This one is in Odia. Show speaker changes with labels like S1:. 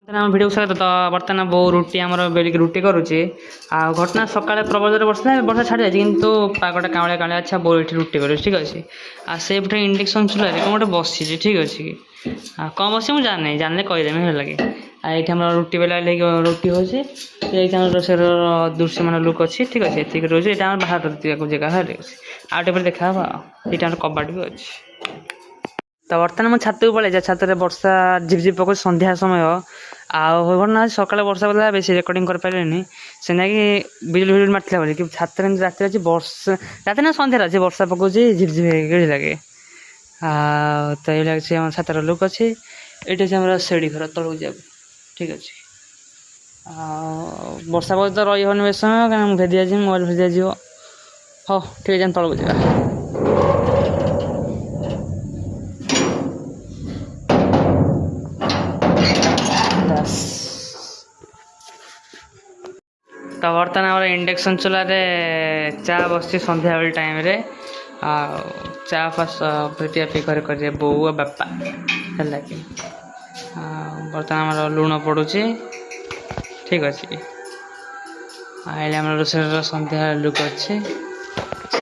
S1: ଆମ ଭିଡ଼ିଓ ସହିତ ତ ବର୍ତ୍ତମାନ ବୋଉ ରୁଟି ଆମର ବେଳିକି ରୁଟି କରୁଛି। ଆଉ ଘଟଣା ସକାଳେ ପ୍ରବଳ ଜୋରେ ବର୍ଷା ଛାଡ଼ି ଯାଇଛି, କିନ୍ତୁ ପାଗଟା କାଉଁଳିଆ କାଉଁଳିଆ ଅଛି। ଆଉ ବୋଉ ଏଠି ରୁଟି କରୁଛି, ଠିକ୍ ଅଛି। ଆଉ ସେଇପଟେ ଇଣ୍ଡକ୍ସନ୍ ଚୁଲାରେ କ'ଣ ଗୋଟେ ବସିଛି, ଠିକ୍ ଅଛି କି। ଆଉ କ'ଣ ବସିଛି ମୁଁ ଜାଣିନି, ଜାଣିଲେ କହିଦେମି ହେଲା କି। ଆଉ ଏଇଠି ଆମର ରୁଟି ବେଲା ହେଇକି ରୁଟି ହେଉଛି। ଏଇଠି ଆମର ରୋଷେଇର ଦୃଶ୍ୟମାନ ଲୁକ୍ ଅଛି, ଠିକ୍ ଅଛି। ଏତିକି ରହୁଛି, ଏଇଟା ଆମର ବାହାର ଜାଗା ହେଲା, ଠିକ୍ ଅଛି। ଆଉ ଟିକେ ପରେ ଦେଖା ହବ। ଆଉ ଏଇଟା ଆମର କବାଟ ବି ଅଛି। ତ ବର୍ତ୍ତମାନ ମୁଁ ଛାତକୁ ପଳେଇଛି। ଛାତରେ ବର୍ଷା ଝିପଝିପ୍ ପକଉଛି, ସନ୍ଧ୍ୟା ସମୟ। ଆଉ ନା ସକାଳେ ବର୍ଷା ପଡ଼ିଲା, ବେଶୀ ରେକର୍ଡ଼ିଂ କରିପାରିଲିନି। ସେ ନାକି ବିଜୁଳି ମାରିଥିଲା ବୋଲି, କିନ୍ତୁ ଛାତରେ ଏମିତି ରାତିରେ ଅଛି ବର୍ଷା, ରାତି ନା ସନ୍ଧ୍ୟାରେ ଅଛି ବର୍ଷା ପକଉଛି ଝିପଝିପ୍ ହେଇକି ଲାଗେ। ଆଉ ତ ଏଇ ଲାଗିଛି ଆମ ଛାତର ଲୁକ୍ ଅଛି। ଏଇଠି ଅଛି ଆମର ସେଡ଼ି ଘର ତଳକୁ ଯିବାକୁ, ଠିକ୍ ଅଛି। ଆଉ ବର୍ଷା ପକଉଛି ତ ରହି ହେବନି ବେଶୀ ସମୟ, କାରଣ ମୁଁ ଭେଦି ଆସିବି, ମୋବାଇଲ୍ ଭେଦି ଆସିବ। ହଉ ଠିକ୍ ଅଛି, ଆମେ ତଳକୁ ଯିବା। ତ ବର୍ତ୍ତମାନ ଆମର ଇଣ୍ଡକ୍ସନ୍ ଚୁଲାରେ ଚା ବସିଛି ସନ୍ଧ୍ୟାବେଳେ ଟାଇମ୍ରେ। ଆଉ ଚା ଫାଷ୍ଟ ପିଆ ପିଇ କରିବେ ବୋଉ ଆଉ ବାପା, ହେଲା କି। ଆଉ ବର୍ତ୍ତମାନ ଆମର ଲୁଣ ପଡ଼ୁଛି, ଠିକ୍ ଅଛି। ଆଉ ଆମର ରୋଷେଇର ସନ୍ଧ୍ୟା ଲୁକ୍ ଅଛି।